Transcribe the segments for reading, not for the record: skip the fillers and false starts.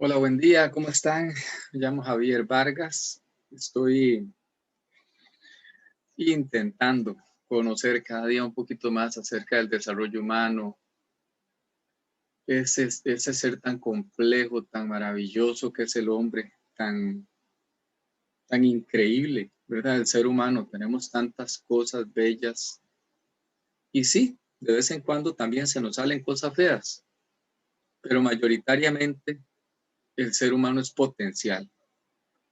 Hola, buen día, ¿cómo están? Me llamo Javier Vargas. Estoy intentando conocer cada día un poquito más acerca del desarrollo humano, ese ser tan complejo, tan maravilloso que es el hombre, tan increíble, ¿verdad? El ser humano, tenemos tantas cosas bellas y sí, de vez en cuando también se nos salen cosas feas, pero mayoritariamente el ser humano es potencial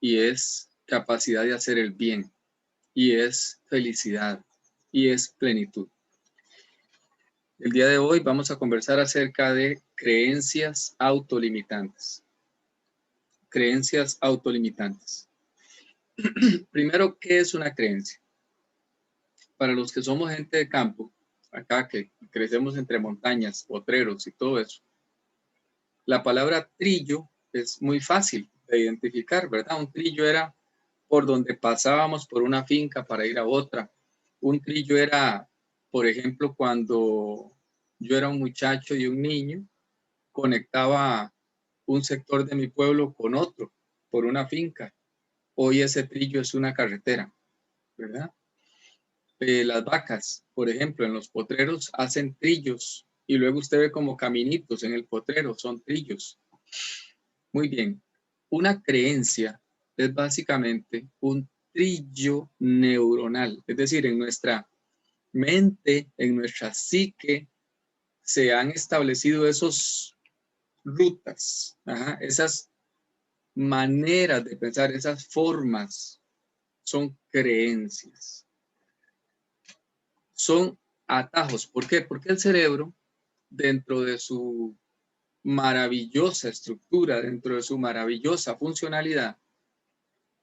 y es capacidad de hacer el bien. Y es felicidad y es plenitud. El día de hoy vamos a conversar acerca de creencias autolimitantes. Creencias autolimitantes. Primero, ¿qué es una creencia? Para los que somos gente de campo, acá que crecemos entre montañas, potreros y todo eso, la palabra trillo es muy fácil de identificar, ¿verdad? Un trillo era por donde pasábamos por una finca para ir a otra. Un trillo era, por ejemplo, cuando yo era un muchacho y un niño, conectaba un sector de mi pueblo con otro por una finca. Hoy ese trillo es una carretera, ¿verdad? Las vacas, por ejemplo, en los potreros hacen trillos y luego usted ve como caminitos en el potrero, son trillos. Muy bien. Una creencia es básicamente un trillo neuronal, es decir, en nuestra mente, en nuestra psique, se han establecido esas rutas, esas maneras de pensar, esas formas, son creencias, son atajos. ¿Por qué? Porque el cerebro, dentro de su maravillosa estructura, dentro de su maravillosa funcionalidad,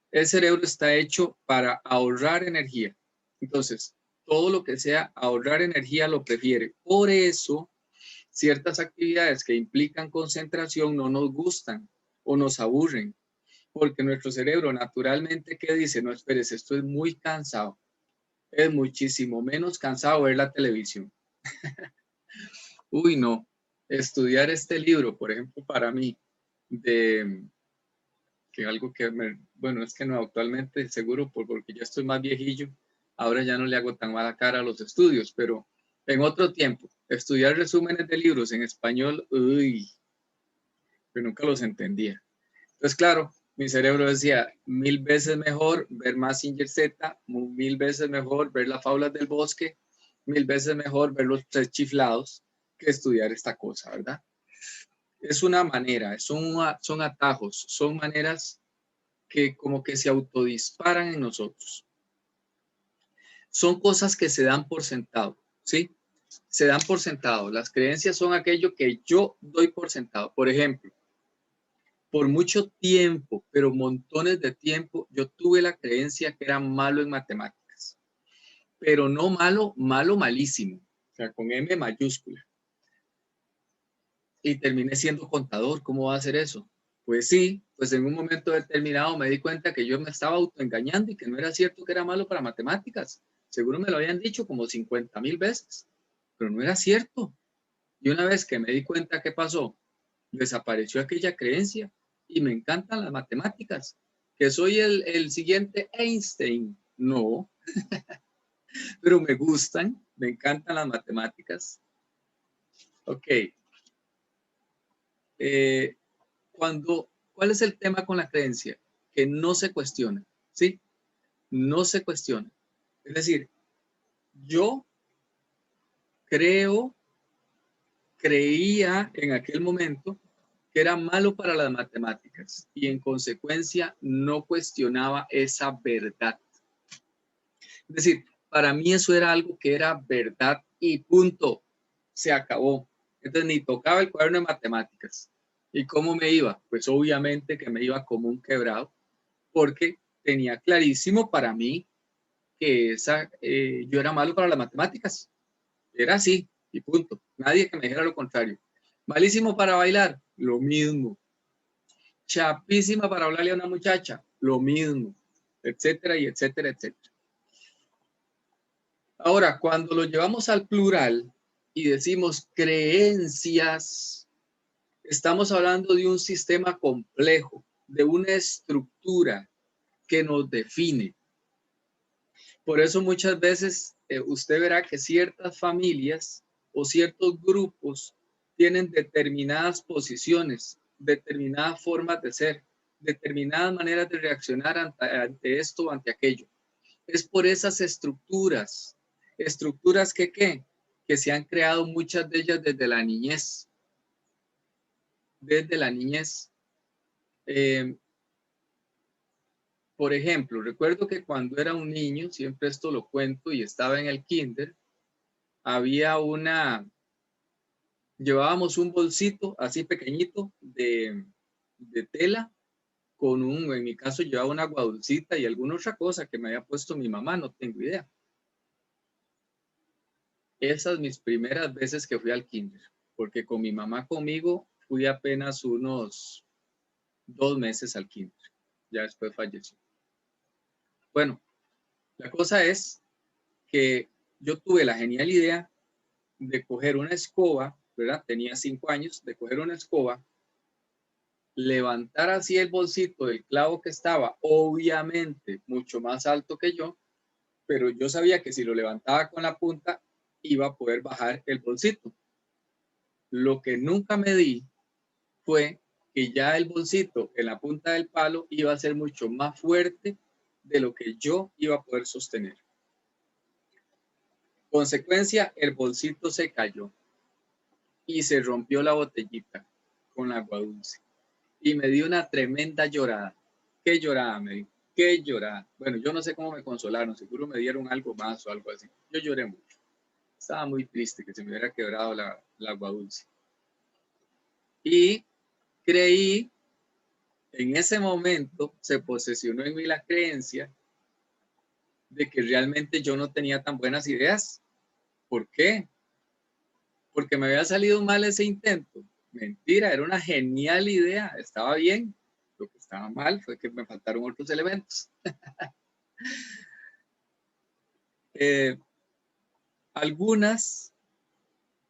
el cerebro está hecho para ahorrar energía. Entonces, todo lo que sea ahorrar energía lo prefiere. Por eso, ciertas actividades que implican concentración no nos gustan o nos aburren, porque nuestro cerebro naturalmente, ¿qué dice? No esperes, esto es muy cansado. Es muchísimo menos cansado ver la televisión. Uy, no. Estudiar este libro, por ejemplo, para mí, de que algo que bueno, es que no, actualmente seguro porque ya estoy más viejillo, ahora ya no le hago tan mala cara a los estudios, pero en otro tiempo, estudiar resúmenes de libros en español, uy, pero nunca los entendía. Entonces, claro, mi cerebro decía, 1000 veces mejor ver Mazinger Z, 1000 veces mejor ver las faulas del bosque, 1000 veces mejor ver los tres chiflados que estudiar esta cosa, ¿verdad? Es una manera, son atajos, son maneras que como que se autodisparan en nosotros. Son cosas que se dan por sentado, ¿sí? Se dan por sentado. Las creencias son aquello que yo doy por sentado. Por ejemplo, por mucho tiempo, pero montones de tiempo, yo tuve la creencia que era malo en matemáticas. Pero no malo, malo malísimo. O sea, con M mayúscula. Y terminé siendo contador. ¿Cómo va a ser eso? Pues sí, pues en un momento determinado me di cuenta que yo me estaba autoengañando y que no era cierto que era malo para matemáticas. Seguro me lo habían dicho como 50,000 veces, pero no era cierto. Y una vez que me di cuenta qué pasó, desapareció aquella creencia y me encantan las matemáticas. Que soy el siguiente Einstein. No, pero me gustan, me encantan las matemáticas. Ok. Eh, ¿Cuál es el tema con la creencia? Que no se cuestiona, ¿sí? No se cuestiona. Es decir, yo creía en aquel momento que era malo para las matemáticas y en consecuencia no cuestionaba esa verdad. Es decir, para mí eso era algo que era verdad y punto. Se acabó. Entonces ni tocaba el cuaderno de matemáticas. ¿Y cómo me iba? Pues obviamente que me iba como un quebrado porque tenía clarísimo para mí que yo era malo para las matemáticas. Era así y punto. Nadie que me dijera lo contrario. Malísimo para bailar, lo mismo. Chapísima para hablarle a una muchacha, lo mismo. Etcétera y etcétera, etcétera. Ahora, cuando lo llevamos al plural y decimos creencias, Estamos hablando de un sistema complejo, de una estructura que nos define. Por eso muchas veces usted verá que ciertas familias o ciertos grupos tienen determinadas posiciones, determinadas formas de ser, determinadas maneras de reaccionar ante esto o ante aquello. Es por esas estructuras, estructuras que ¿qué? Que se han creado muchas de ellas desde la niñez. Desde la niñez. Por ejemplo, recuerdo que cuando era un niño, siempre esto lo cuento, y estaba en el kinder, llevábamos un bolsito así pequeñito de tela, en mi caso llevaba una guadulcita y alguna otra cosa que me había puesto mi mamá, no tengo idea. Esas mis primeras veces que fui al kinder, porque con mi mamá conmigo fui apenas unos 2 meses al kinder, ya después falleció. Bueno, la cosa es que yo tuve la genial idea de coger una escoba, ¿verdad? Tenía 5 años, de coger una escoba, levantar así el bolsito del clavo que estaba, obviamente mucho más alto que yo, pero yo sabía que si lo levantaba con la punta, iba a poder bajar el bolsito. Lo que nunca me di fue que ya el bolsito en la punta del palo iba a ser mucho más fuerte de lo que yo iba a poder sostener. Consecuencia, el bolsito se cayó y se rompió la botellita con la agua dulce. Y me dio una tremenda llorada. ¿Qué llorada me dio? ¿Qué llorada? Bueno, yo no sé cómo me consolaron, seguro me dieron algo más o algo así. Yo lloré mucho. Estaba muy triste que se me hubiera quebrado la agua dulce. Y creí, en ese momento se posesionó en mí la creencia de que realmente yo no tenía tan buenas ideas. ¿Por qué? Porque me había salido mal ese intento. Mentira, era una genial idea, estaba bien. Lo que estaba mal fue que me faltaron otros elementos. Algunas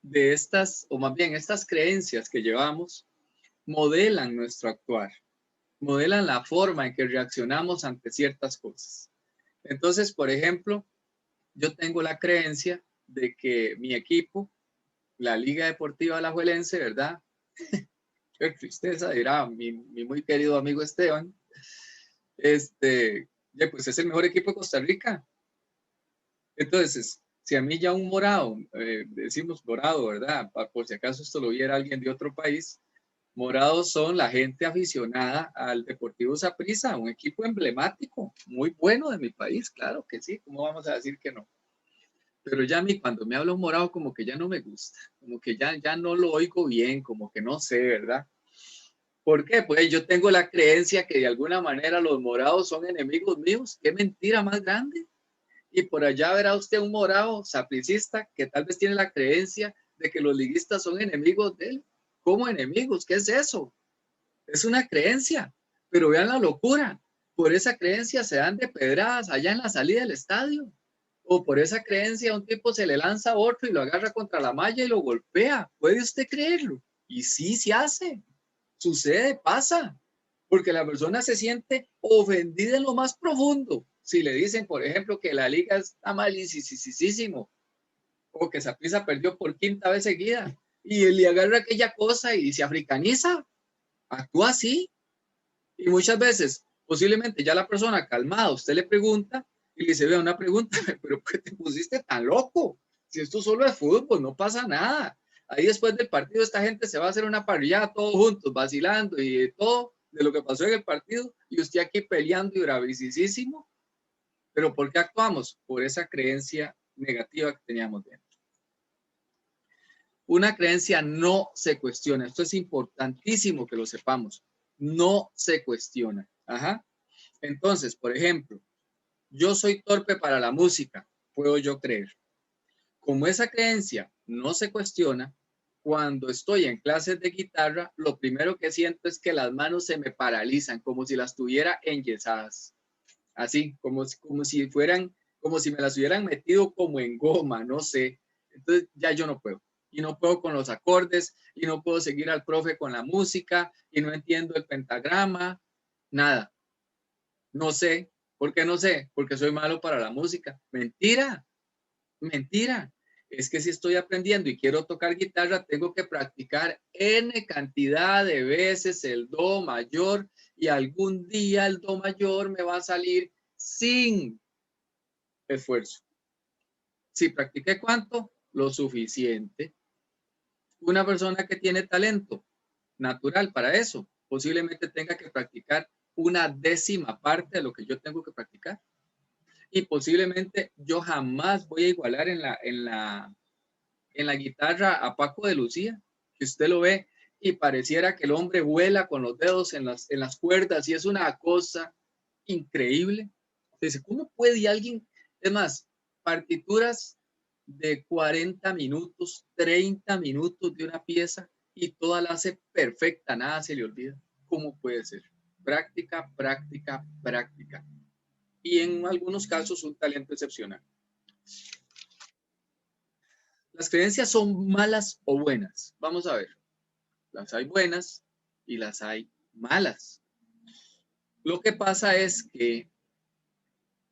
de estas, o más bien estas creencias que llevamos, modelan nuestro actuar, modelan la forma en que reaccionamos ante ciertas cosas. Entonces, por ejemplo, yo tengo la creencia de que mi equipo, la Liga Deportiva Alajuelense, ¿verdad? Qué tristeza, dirá mi muy querido amigo Esteban, pues es el mejor equipo de Costa Rica. Entonces, si a mí ya un morado, decimos morado, ¿verdad? Por si acaso esto lo viera alguien de otro país, morados son la gente aficionada al Deportivo Saprissa, un equipo emblemático, muy bueno de mi país, claro que sí, ¿cómo vamos a decir que no? Pero ya a mí cuando me habla un morado como que ya no me gusta, como que ya no lo oigo bien, como que no sé, ¿verdad? ¿Por qué? Pues yo tengo la creencia que de alguna manera los morados son enemigos míos. ¡Qué mentira más grande! Y por allá verá usted un morado sapricista que tal vez tiene la creencia de que los liguistas son enemigos de él. ¿Cómo enemigos? ¿Qué es eso? Es una creencia, pero vean la locura. Por esa creencia se dan de pedradas allá en la salida del estadio. O por esa creencia un tipo se le lanza a otro y lo agarra contra la malla y lo golpea. ¿Puede usted creerlo? Y sí, se hace. Sucede, pasa. Porque la persona se siente ofendida en lo más profundo. Si le dicen, por ejemplo, que la liga está malísimo o que Saprissa perdió por 5ª vez seguida y él le agarra aquella cosa y se africaniza, actúa así. Y muchas veces, posiblemente ya la persona calmada, usted le pregunta y le dice, vea una pregunta, pero ¿por qué te pusiste tan loco? Si esto solo es fútbol, no pasa nada. Ahí después del partido esta gente se va a hacer una parrillada todos juntos, vacilando y todo de lo que pasó en el partido y usted aquí peleando y bravísimo. Pero ¿por qué actuamos? Por esa creencia negativa que teníamos dentro. Una creencia no se cuestiona. Esto es importantísimo que lo sepamos. No se cuestiona. Ajá. Entonces, por ejemplo, yo soy torpe para la música, puedo yo creer. Como esa creencia no se cuestiona, cuando estoy en clases de guitarra, lo primero que siento es que las manos se me paralizan, como si las tuviera enyesadas. Así, como si fueran, como si me las hubieran metido como en goma, no sé. Entonces ya yo no puedo. y no puedo con los acordes y no puedo seguir al profe con la música y no entiendo el pentagrama, nada. No sé. ¿Por qué no sé? Porque soy malo para la música. Mentira, mentira. Es que si estoy aprendiendo y quiero tocar guitarra, tengo que practicar N cantidad de veces el do mayor y algún día el do mayor me va a salir sin esfuerzo. Si practiqué cuánto, lo suficiente. Una persona que tiene talento natural para eso, posiblemente tenga que practicar una décima parte de lo que yo tengo que practicar. Y posiblemente yo jamás voy a igualar en la guitarra a Paco de Lucía, que usted lo ve y pareciera que el hombre vuela con los dedos en las cuerdas y es una cosa increíble. Entonces, ¿cómo puede alguien? Es más, partituras de 40 minutos, 30 minutos de una pieza y toda la hace perfecta, nada se le olvida. ¿Cómo puede ser? Práctica, práctica, práctica. Y en algunos casos un talento excepcional. ¿Las creencias son malas o buenas? Vamos a ver. Las hay buenas y las hay malas. Lo que pasa es que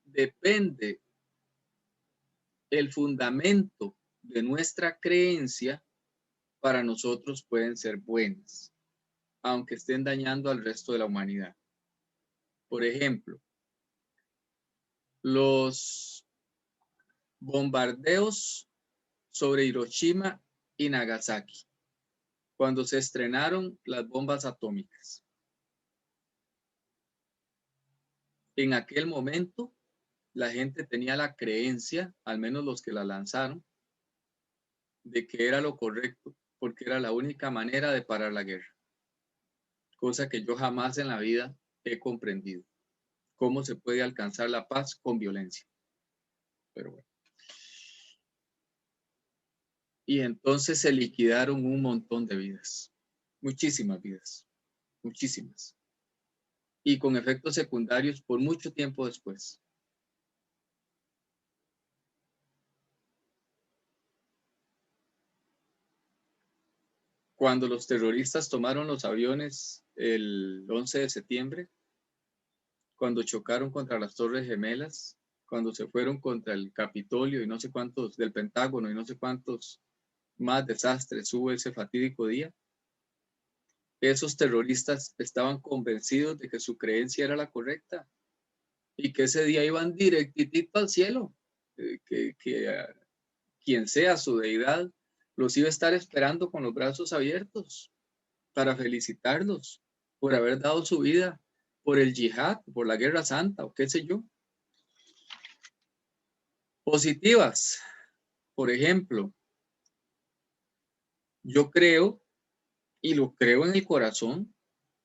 depende el fundamento de nuestra creencia, para nosotros pueden ser buenas, aunque estén dañando al resto de la humanidad. Por ejemplo, los bombardeos sobre Hiroshima y Nagasaki, cuando se estrenaron las bombas atómicas. En aquel momento, la gente tenía la creencia, al menos los que la lanzaron, de que era lo correcto, porque era la única manera de parar la guerra. Cosa que yo jamás en la vida he comprendido. ¿Cómo se puede alcanzar la paz con violencia? Pero bueno. Y entonces se liquidaron un montón de vidas. Muchísimas vidas. Muchísimas. Y con efectos secundarios por mucho tiempo después. Cuando los terroristas tomaron los aviones el 11 de septiembre, cuando chocaron contra las Torres Gemelas, cuando se fueron contra el Capitolio y no sé cuántos, del Pentágono y no sé cuántos más desastres hubo ese fatídico día, esos terroristas estaban convencidos de que su creencia era la correcta y que ese día iban directito al cielo, que quien sea su deidad los iba a estar esperando con los brazos abiertos para felicitarlos por haber dado su vida por el yihad, por la guerra santa o qué sé yo. Positivas, por ejemplo, yo creo, y lo creo en el corazón,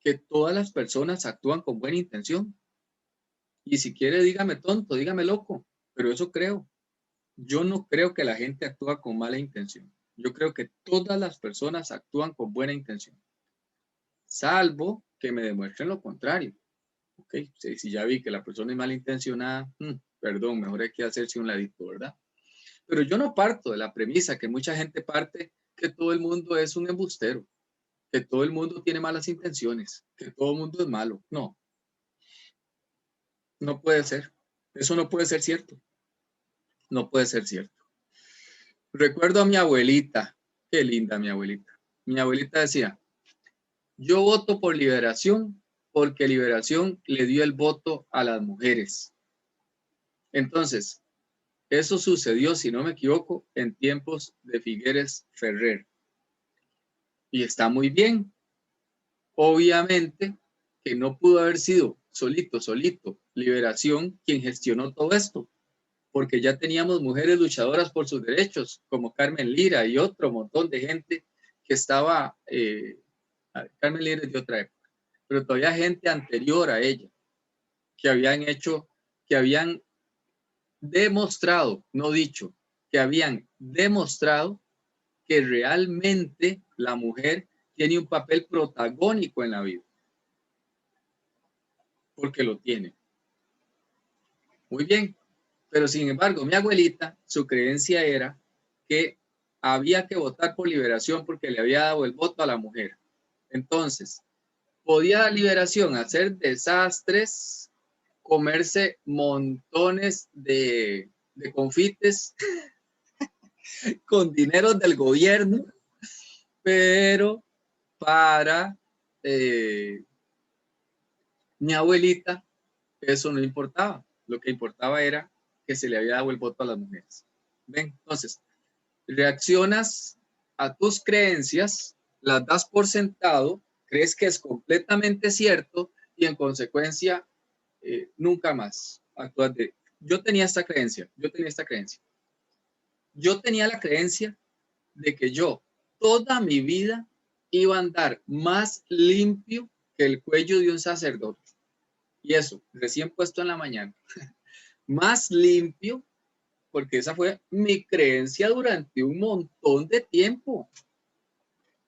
que todas las personas actúan con buena intención. Y si quiere, dígame tonto, dígame loco, pero eso creo. Yo no creo que la gente actúa con mala intención. Yo creo que todas las personas actúan con buena intención, salvo que me demuestren lo contrario. Ok, si ya vi que la persona es malintencionada, perdón, mejor hay que hacerse un ladito, ¿verdad? Pero yo no parto de la premisa que mucha gente parte que todo el mundo es un embustero, que todo el mundo tiene malas intenciones, que todo el mundo es malo. No, no puede ser. Eso no puede ser cierto. No puede ser cierto. Recuerdo a mi abuelita, qué linda mi abuelita. Mi abuelita decía, yo voto por Liberación porque Liberación le dio el voto a las mujeres. Entonces, eso sucedió, si no me equivoco, en tiempos de Figueres Ferrer. Y está muy bien. Obviamente que no pudo haber sido solito, Liberación quien gestionó todo esto, porque ya teníamos mujeres luchadoras por sus derechos, como Carmen Lira y otro montón de gente que estaba, Carmen Lira es de otra época, pero todavía gente anterior a ella, que habían hecho, que habían demostrado, no dicho, que habían demostrado que realmente la mujer tiene un papel protagónico en la vida, porque lo tiene. Muy bien, pero sin embargo, mi abuelita, su creencia era que había que votar por Liberación porque le había dado el voto a la mujer. Entonces, podía Liberación hacer desastres, comerse montones de confites con dinero del gobierno, pero para mi abuelita eso no importaba. Lo que importaba era que se le había dado el voto a las mujeres. ¿Ven? Entonces, reaccionas a tus creencias, las das por sentado, crees que es completamente cierto y en consecuencia nunca más actúas de... Yo tenía esta creencia. Yo tenía la creencia de que yo toda mi vida iba a andar más limpio que el cuello de un sacerdote. Y eso, recién puesto en la mañana. Más limpio, porque esa fue mi creencia durante un montón de tiempo.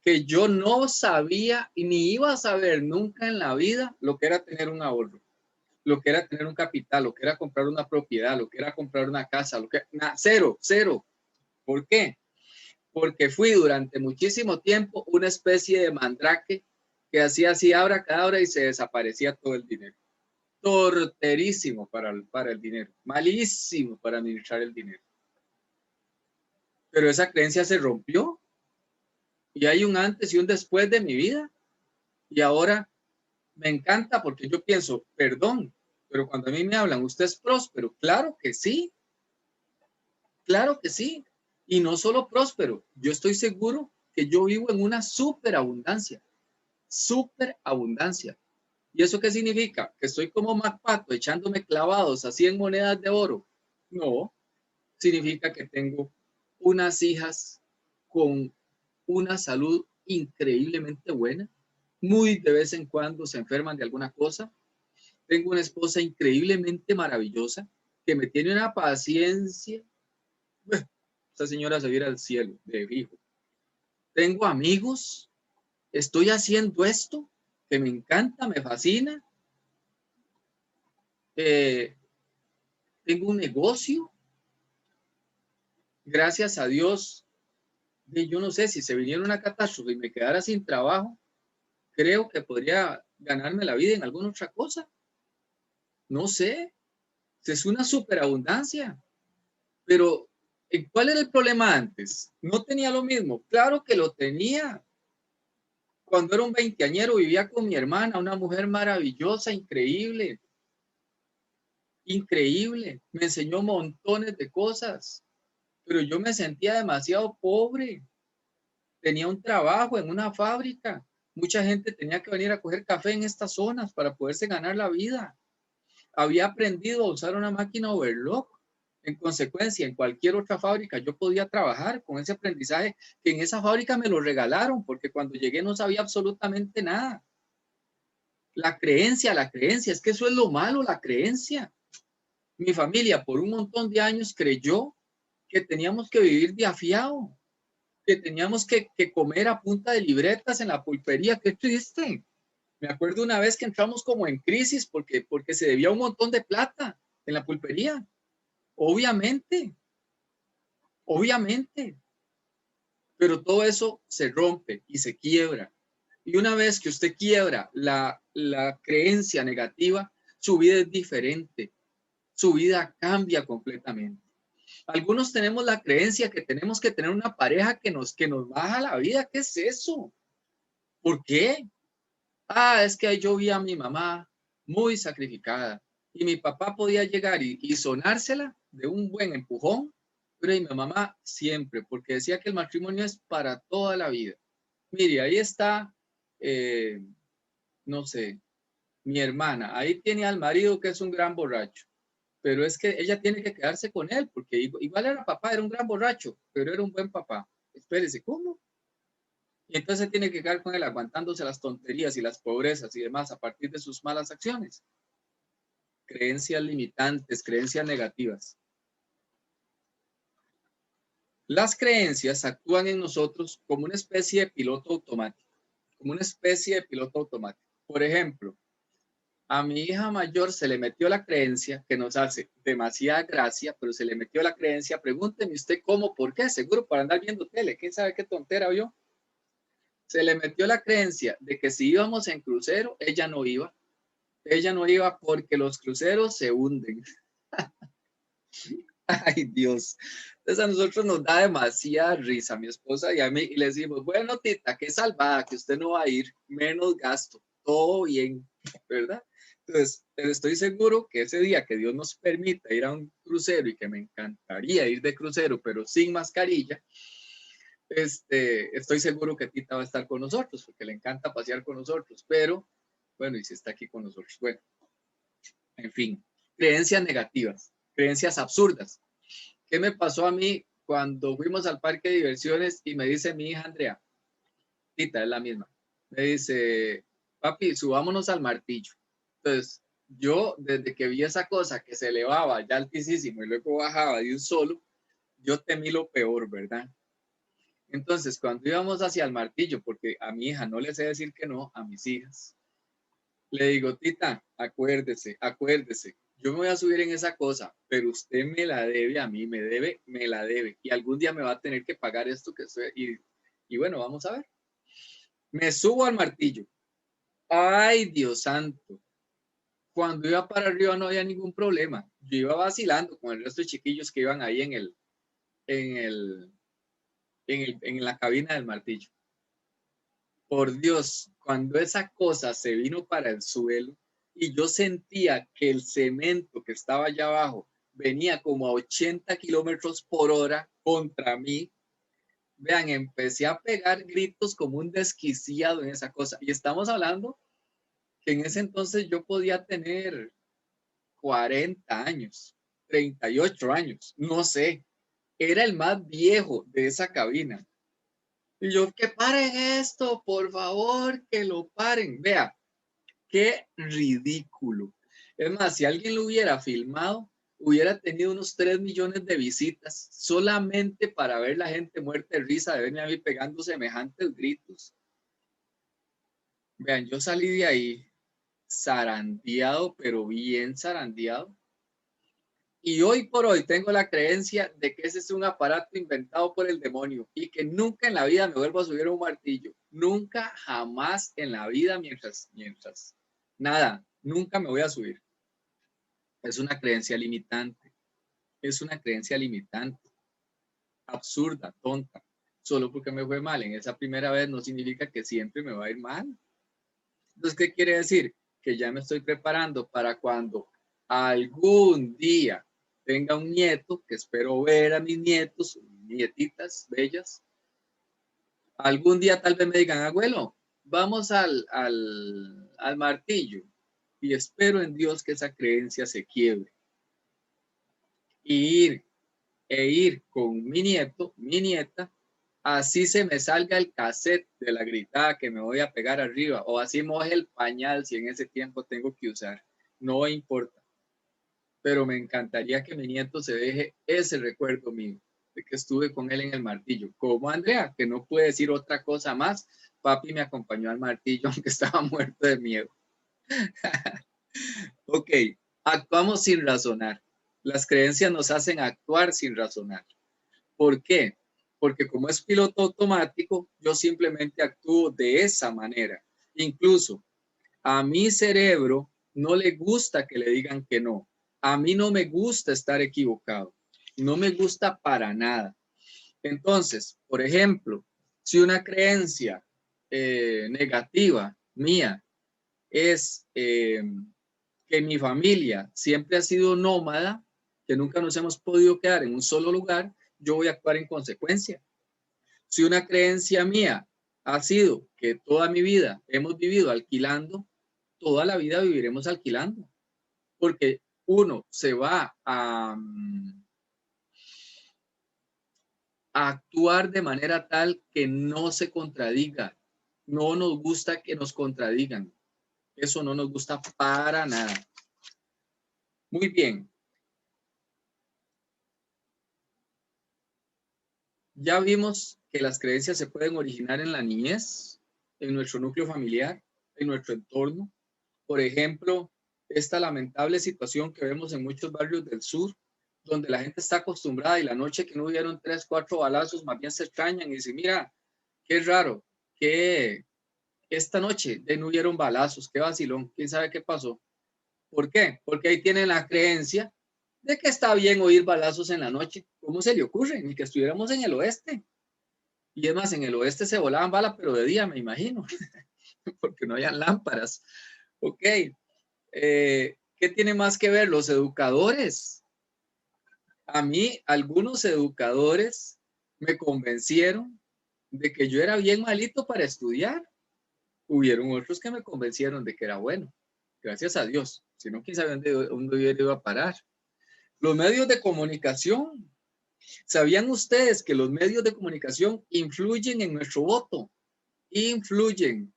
Que yo no sabía ni iba a saber nunca en la vida lo que era tener un ahorro, lo que era tener un capital, lo que era comprar una propiedad, lo que era comprar una casa, lo que cero, cero. ¿Por qué? Porque fui durante muchísimo tiempo una especie de mandrake que hacía así abracadabra y se desaparecía todo el dinero. Torterísimo para el dinero, malísimo para administrar el dinero. Pero esa creencia se rompió y hay un antes y un después de mi vida. Y ahora me encanta porque yo pienso, perdón, pero cuando a mí me hablan, usted es próspero. Claro que sí, claro que sí. Y no solo próspero, yo estoy seguro que yo vivo en una superabundancia, superabundancia. ¿Y eso qué significa? ¿Que estoy como MacPato echándome clavados así en monedas de oro? No, significa que tengo unas hijas con una salud increíblemente buena, muy de vez en cuando se enferman de alguna cosa. Tengo una esposa increíblemente maravillosa que me tiene una paciencia. Bueno, esta señora se viera al cielo de fijo. Tengo amigos, estoy haciendo esto que me encanta, me fascina. Tengo un negocio, gracias a Dios. Yo no sé si se viniera una catástrofe y me quedara sin trabajo, creo que podría ganarme la vida en alguna otra cosa. No sé, es una superabundancia. Pero, ¿cuál era el problema antes? No tenía lo mismo. Claro que lo tenía. Cuando era un veinteañero vivía con mi hermana, una mujer maravillosa, increíble, increíble. Me enseñó montones de cosas, pero yo me sentía demasiado pobre. Tenía un trabajo en una fábrica. Mucha gente tenía que venir a coger café en estas zonas para poderse ganar la vida. Había aprendido a usar una máquina overlock. En consecuencia, en cualquier otra fábrica yo podía trabajar con ese aprendizaje que en esa fábrica me lo regalaron porque cuando llegué no sabía absolutamente nada. La creencia, es que eso es lo malo, la creencia. Mi familia por un montón de años creyó que teníamos que vivir de afiado, que teníamos que comer a punta de libretas en la pulpería. Qué triste. Me acuerdo una vez que entramos como en crisis porque se debía un montón de plata en la pulpería. Obviamente, obviamente. Pero todo eso se rompe y se quiebra. Y una vez que usted quiebra la creencia negativa, su vida es diferente. Su vida cambia completamente. Algunos tenemos la creencia que tenemos que tener una pareja que nos baja la vida. ¿Qué es eso? ¿Por qué? Es que yo vi a mi mamá muy sacrificada y mi papá podía llegar y sonársela de un buen empujón, pero y mi mamá siempre, porque decía que el matrimonio es para toda la vida. Mire, ahí está, no sé, mi hermana, ahí tiene al marido que es un gran borracho, pero es que ella tiene que quedarse con él, porque igual era papá, era un gran borracho, pero era un buen papá. Espérese, ¿cómo? Y entonces tiene que quedar con él aguantándose las tonterías y las pobrezas y demás a partir de sus malas acciones. Creencias limitantes, creencias negativas. Las creencias actúan en nosotros como una especie de piloto automático, como una especie de piloto automático. Por ejemplo, A mi hija mayor se le metió la creencia, que nos hace demasiada gracia, pero se le metió la creencia, pregúnteme usted cómo, por qué, seguro por andar viendo tele, quién sabe qué tontera vio. Se le metió la creencia de que si íbamos en crucero, ella no iba. Ella no iba porque los cruceros se hunden. Ay, Dios. Entonces a nosotros nos da demasiada risa, a mi esposa y a mí, y le decimos, bueno, tita, qué salvada, que usted no va a ir, menos gasto, todo bien, ¿verdad? Entonces, pero estoy seguro que ese día que Dios nos permita ir a un crucero y que me encantaría ir de crucero, pero sin mascarilla, estoy seguro que Tita va a estar con nosotros, porque le encanta pasear con nosotros, pero bueno, y si está aquí con nosotros, bueno, en fin, creencias negativas, creencias absurdas. ¿Qué me pasó a mí cuando fuimos al parque de diversiones y me dice mi hija Andrea, Tita, es la misma, me dice, papi, subámonos al martillo? Entonces, yo desde que vi esa cosa que se elevaba ya altísimo y luego bajaba de un solo, yo temí lo peor, ¿verdad? Entonces, cuando íbamos hacia el martillo, porque a mi hija no le sé decir que no, a mis hijas, le digo, Tita, acuérdese, acuérdese, yo me voy a subir en esa cosa, pero usted me la debe a mí, me debe, me la debe. Y algún día me va a tener que pagar esto que estoy. Y bueno, vamos a ver. Me subo al martillo. Ay, Dios santo. Cuando iba para arriba no había ningún problema. Yo iba vacilando con el resto de chiquillos que iban ahí en el, en la cabina del martillo. Por Dios, cuando esa cosa se vino para el suelo y yo sentía que el cemento que estaba allá abajo venía como a 80 kilómetros por hora contra mí, vean, empecé a pegar gritos como un desquiciado en esa cosa. Y estamos hablando que en ese entonces yo podía tener 40 años, 38 años, no sé. Era el más viejo de esa cabina. Y yo, que paren esto, por favor, que lo paren. Vea, qué ridículo. Es más, si alguien lo hubiera filmado, hubiera tenido unos 3 millones de visitas solamente para ver la gente muerta de risa de verme a mí pegando semejantes gritos. Vean, yo salí de ahí zarandeado, pero bien zarandeado. Y hoy por hoy tengo la creencia de que ese es un aparato inventado por el demonio y que nunca en la vida me vuelvo a subir a un martillo. Nunca, jamás en la vida, mientras, nada, nunca me voy a subir. Es una creencia limitante. Es una creencia limitante, absurda, tonta. Solo porque me fue mal en esa primera vez no significa que siempre me va a ir mal. Entonces, ¿qué quiere decir? Que ya me estoy preparando para cuando algún día tenga un nieto, que espero ver a mis nietos, nietitas bellas, algún día tal vez me digan, abuelo, vamos al martillo. Y espero en Dios que esa creencia se quiebre. Y ir con mi nieto, mi nieta, así se me salga el cassette de la gritada que me voy a pegar arriba, o así moje el pañal si en ese tiempo tengo que usar, no importa. Pero me encantaría que mi nieto se deje ese recuerdo mío, de que estuve con él en el martillo, como Andrea, que no puede decir otra cosa más. Papi me acompañó al martillo aunque estaba muerto de miedo. Ok, actuamos sin razonar. Las creencias nos hacen actuar sin razonar. ¿Por qué? Porque como es piloto automático, yo simplemente actúo de esa manera. Incluso a mi cerebro no le gusta que le digan que no. A mí no me gusta estar equivocado. No me gusta para nada. Entonces, por ejemplo, si una creencia negativa mía es que mi familia siempre ha sido nómada, que nunca nos hemos podido quedar en un solo lugar, yo voy a actuar en consecuencia. Si una creencia mía ha sido que toda mi vida hemos vivido alquilando, toda la vida viviremos alquilando, porque uno se va a actuar de manera tal que no se contradiga. No nos gusta que nos contradigan. Eso no nos gusta para nada. Muy bien. Ya vimos que las creencias se pueden originar en la niñez, en nuestro núcleo familiar, en nuestro entorno. Por ejemplo, esta lamentable situación que vemos en muchos barrios del sur, donde la gente está acostumbrada y la noche que no hubieron 3, 4 balazos, más bien se extrañan y dicen, mira, qué raro, que esta noche no hubieron balazos, qué vacilón, quién sabe qué pasó. ¿Por qué? Porque ahí tienen la creencia de que está bien oír balazos en la noche. ¿Cómo se le ocurre? Ni que estuviéramos en el oeste. Y es más, en el oeste se volaban balas, pero de día, me imagino, porque no habían lámparas. Ok, ¿qué tiene más que ver? Los educadores. A mí, algunos educadores me convencieron de que yo era bien malito para estudiar. Hubieron otros que me convencieron de que era bueno. Gracias a Dios. Si no, quién sabe dónde hubiera ido a parar. Los medios de comunicación. ¿Sabían ustedes que los medios de comunicación influyen en nuestro voto? Influyen.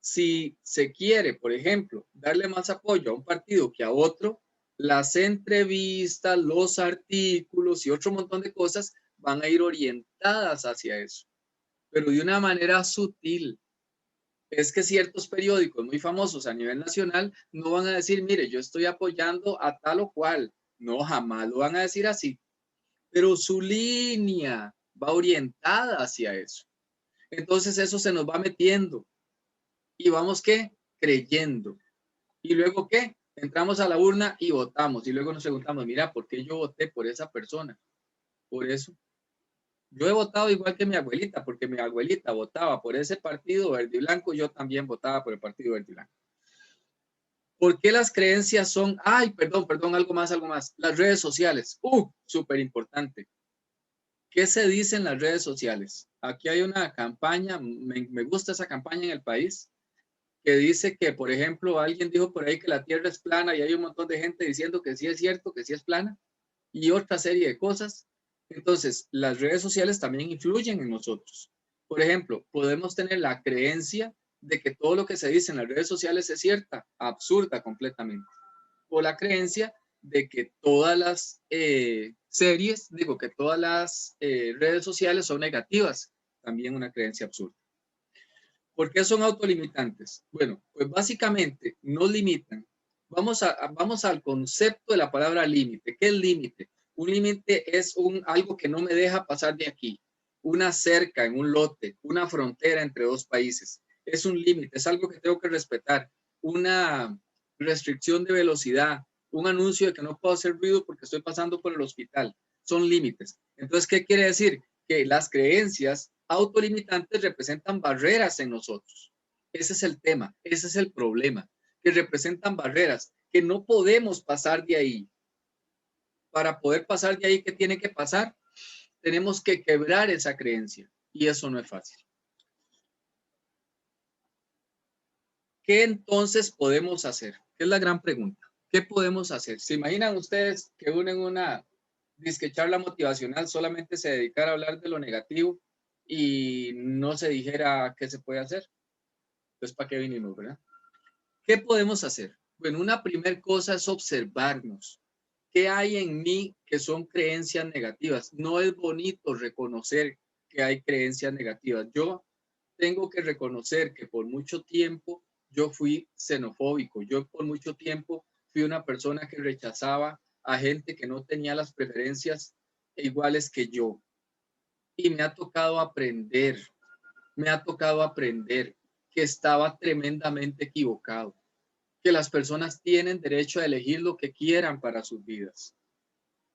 Si se quiere, por ejemplo, darle más apoyo a un partido que a otro, las entrevistas, los artículos y otro montón de cosas van a ir orientadas hacia eso, pero de una manera sutil. Es que ciertos periódicos muy famosos a nivel nacional no van a decir, mire, yo estoy apoyando a tal o cual. No, jamás lo van a decir así, pero su línea va orientada hacia eso. Entonces eso se nos va metiendo y vamos, ¿qué? Creyendo. Y luego, ¿qué? Entramos a la urna y votamos. Y luego nos preguntamos, mira, ¿por qué yo voté por esa persona? Por eso. Yo he votado igual que mi abuelita, porque mi abuelita votaba por ese partido verde y blanco, yo también votaba por el partido verde y blanco. ¿Por qué las creencias son, ay, perdón, algo más? Las redes sociales, súper importante. ¿Qué se dice en las redes sociales? Aquí hay una campaña, me gusta esa campaña en el país, que dice que, por ejemplo, alguien dijo por ahí que la Tierra es plana y hay un montón de gente diciendo que sí es cierto, que sí es plana y otra serie de cosas. Entonces, las redes sociales también influyen en nosotros. Por ejemplo, podemos tener la creencia de que todo lo que se dice en las redes sociales es cierta, absurda completamente. O la creencia de que todas las que todas las redes sociales son negativas, también una creencia absurda. ¿Por qué son autolimitantes? Bueno, pues básicamente nos limitan. Vamos al concepto de la palabra límite. ¿Qué es límite? Un límite es algo que no me deja pasar de aquí. Una cerca en un lote, una frontera entre dos países. Es un límite, es algo que tengo que respetar. Una restricción de velocidad, un anuncio de que no puedo hacer ruido porque estoy pasando por el hospital. Son límites. Entonces, ¿qué quiere decir? Que las creencias autolimitantes representan barreras en nosotros. Ese es el tema, ese es el problema, que representan barreras, que no podemos pasar de ahí. Para poder pasar de ahí, ¿qué tiene que pasar? Tenemos que quebrar esa creencia y eso no es fácil. ¿Qué entonces podemos hacer? ¿Qué es la gran pregunta? ¿Qué podemos hacer? ¿Se imaginan ustedes que uno en una disque charla motivacional solamente se dedicara a hablar de lo negativo y no se dijera qué se puede hacer? Entonces, ¿para qué vinimos, verdad? ¿Qué podemos hacer? Bueno, una primera cosa es observarnos. ¿Qué hay en mí que son creencias negativas? No es bonito reconocer que hay creencias negativas. Yo tengo que reconocer que por mucho tiempo yo fui xenofóbico. Yo por mucho tiempo fui una persona que rechazaba a gente que no tenía las preferencias iguales que yo. Y me ha tocado aprender que estaba tremendamente equivocado, que las personas tienen derecho a elegir lo que quieran para sus vidas.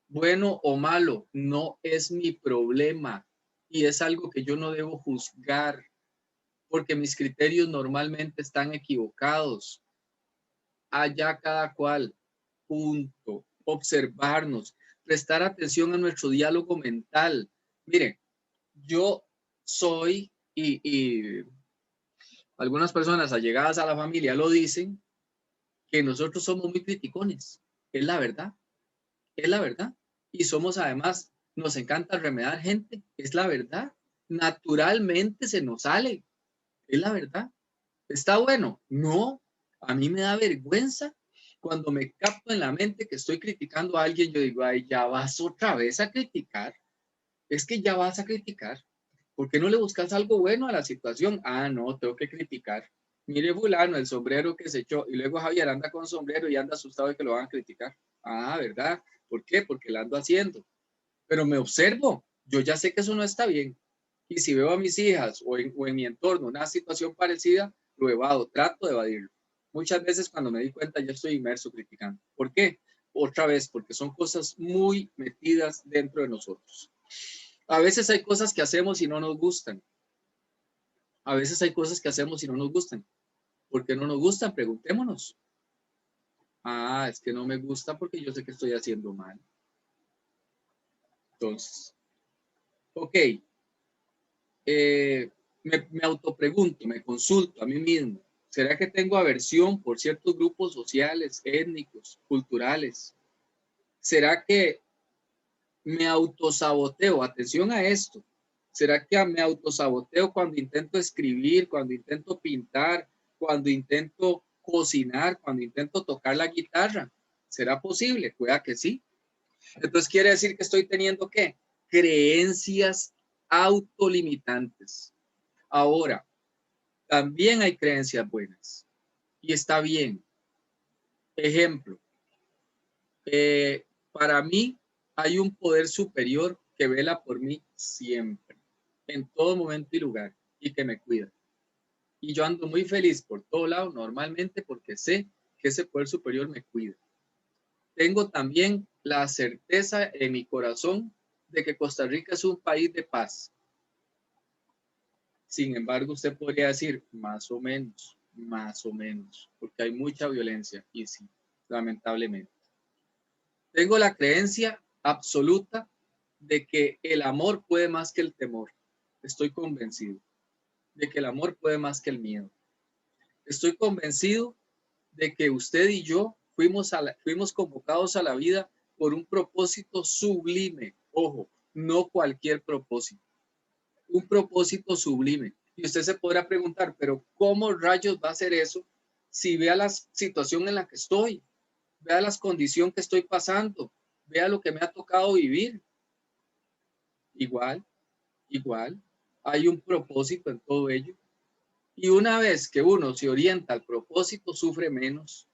Bueno o malo, no es mi problema y es algo que yo no debo juzgar porque mis criterios normalmente están equivocados. Allá cada cual, punto. Observarnos, prestar atención a nuestro diálogo mental. Miren, yo soy, y algunas personas allegadas a la familia lo dicen, que nosotros somos muy criticones. Es la verdad, es la verdad. Y somos además, nos encanta remedar gente, es la verdad. Naturalmente se nos sale, es la verdad. ¿Está bueno? No, a mí me da vergüenza cuando me capto en la mente que estoy criticando a alguien. Yo digo, ay, ya vas otra vez a criticar. Es que ya vas a criticar. ¿Por qué no le buscas algo bueno a la situación? Ah, no, tengo que criticar. Mire fulano, el sombrero que se echó, y luego Javier anda con sombrero y anda asustado de que lo van a criticar. Ah, ¿verdad? ¿Por qué? Porque lo ando haciendo. Pero me observo, yo ya sé que eso no está bien. Y si veo a mis hijas o en mi entorno una situación parecida, lo evado, trato de evadirlo. Muchas veces cuando me di cuenta ya estoy inmerso criticando. ¿Por qué? Otra vez, porque son cosas muy metidas dentro de nosotros. A veces hay cosas que hacemos y no nos gustan. A veces hay cosas que hacemos y no nos gustan. ¿Por qué no nos gustan? Preguntémonos. Ah, es que no me gusta porque yo sé que estoy haciendo mal. Entonces, ok, me autopregunto, me consulto a mí mismo. ¿Será que tengo aversión por ciertos grupos sociales, étnicos, culturales? ¿Será que me autosaboteo? Atención a esto. ¿Será que me autosaboteo cuando intento escribir, cuando intento pintar, cuando intento cocinar, cuando intento tocar la guitarra? ¿Será posible? Pueda que sí. Entonces quiere decir que estoy teniendo ¿qué? Creencias autolimitantes. Ahora, también hay creencias buenas y está bien. Ejemplo, para mí hay un poder superior que vela por mí siempre, en todo momento y lugar, y que me cuida. Y yo ando muy feliz por todo lado normalmente porque sé que ese poder superior me cuida. Tengo también la certeza en mi corazón de que Costa Rica es un país de paz. Sin embargo, usted podría decir más o menos, porque hay mucha violencia y sí, lamentablemente. Tengo la creencia absoluta de que el amor puede más que el temor. Estoy convencido de que el amor puede más que el miedo. Estoy convencido de que usted y yo fuimos convocados a la vida por un propósito sublime. Ojo, no cualquier propósito, un propósito sublime. Y usted se podrá preguntar, pero ¿cómo rayos va a ser eso si vea la situación en la que estoy? Vea las condiciones que estoy pasando, vea lo que me ha tocado vivir. Igual, igual, hay un propósito en todo ello. Y una vez que uno se orienta al propósito, sufre menos,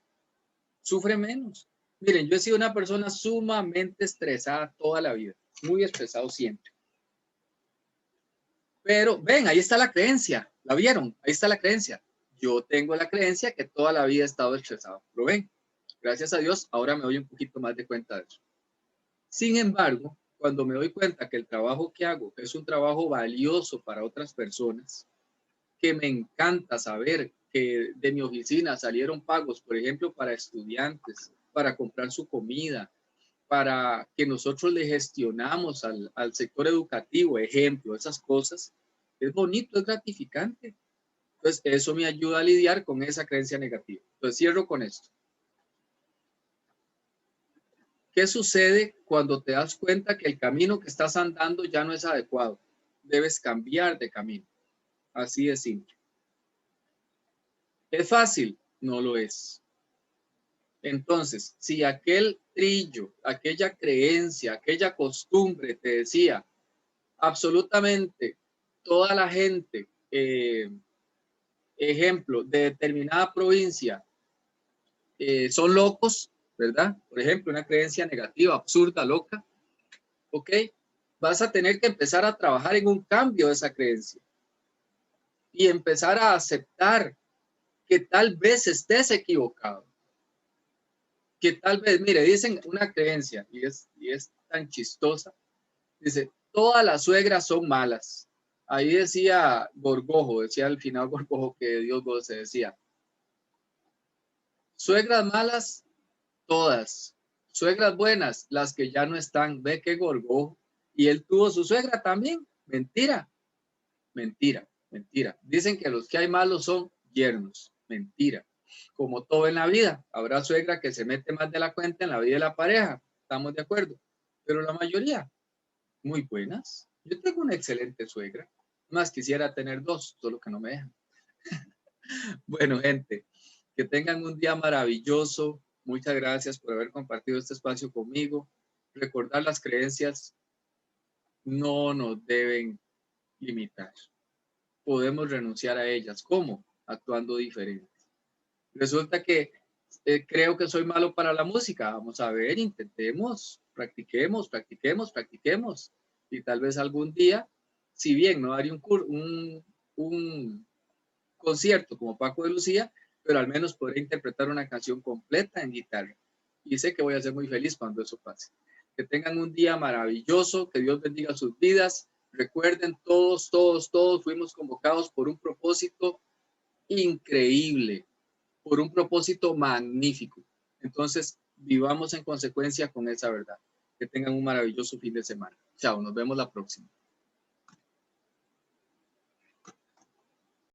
sufre menos. Miren, yo he sido una persona sumamente estresada toda la vida, muy estresado siempre. Pero ven, ahí está la creencia, ¿la vieron? Ahí está la creencia. Yo tengo la creencia que toda la vida he estado estresado. ¿Lo ven? Gracias a Dios, ahora me doy un poquito más de cuenta de eso. Sin embargo, cuando me doy cuenta que el trabajo que hago es un trabajo valioso para otras personas, que me encanta saber que de mi oficina salieron pagos, por ejemplo, para estudiantes, para comprar su comida, para que nosotros le gestionamos al sector educativo, ejemplo, esas cosas, es bonito, es gratificante. Entonces, eso me ayuda a lidiar con esa creencia negativa. Entonces, cierro con esto. ¿Qué sucede cuando te das cuenta que el camino que estás andando ya no es adecuado? Debes cambiar de camino. Así de simple. ¿Es fácil? No lo es. Entonces, si aquel trillo, aquella creencia, aquella costumbre te decía absolutamente toda la gente, ejemplo, de determinada provincia, son locos, ¿verdad? Por ejemplo, una creencia negativa, absurda, loca, ¿ok? Vas a tener que empezar a trabajar en un cambio de esa creencia y empezar a aceptar que tal vez estés equivocado, que tal vez, mire, dicen una creencia y es tan chistosa, dice, todas las suegras son malas. Ahí decía Gorgojo, decía al final Gorgojo que Dios goce, decía, suegras malas, todas. Suegras buenas, las que ya no están. Ve que Gorgojo. Y él tuvo su suegra también. Mentira, mentira, mentira. Dicen que los que hay malos son yernos. Mentira. Como todo en la vida, habrá suegra que se mete más de la cuenta en la vida de la pareja. Estamos de acuerdo. Pero la mayoría, muy buenas. Yo tengo una excelente suegra. Más quisiera tener dos, solo que no me dejan. Bueno, gente, que tengan un día maravilloso. Muchas gracias por haber compartido este espacio conmigo. Recordar las creencias no nos deben limitar. Podemos renunciar a ellas. ¿Cómo? actuando diferente. Resulta que creo que soy malo para la música. Vamos a ver, intentemos, practiquemos, practiquemos, practiquemos. Y tal vez algún día, si bien no haría un concierto como Paco de Lucía, pero al menos podré interpretar una canción completa en guitarra. Y sé que voy a ser muy feliz cuando eso pase. Que tengan un día maravilloso, que Dios bendiga sus vidas. Recuerden, todos, todos, todos fuimos convocados por un propósito increíble, por un propósito magnífico. Entonces, vivamos en consecuencia con esa verdad. Que tengan un maravilloso fin de semana. Chao, nos vemos la próxima.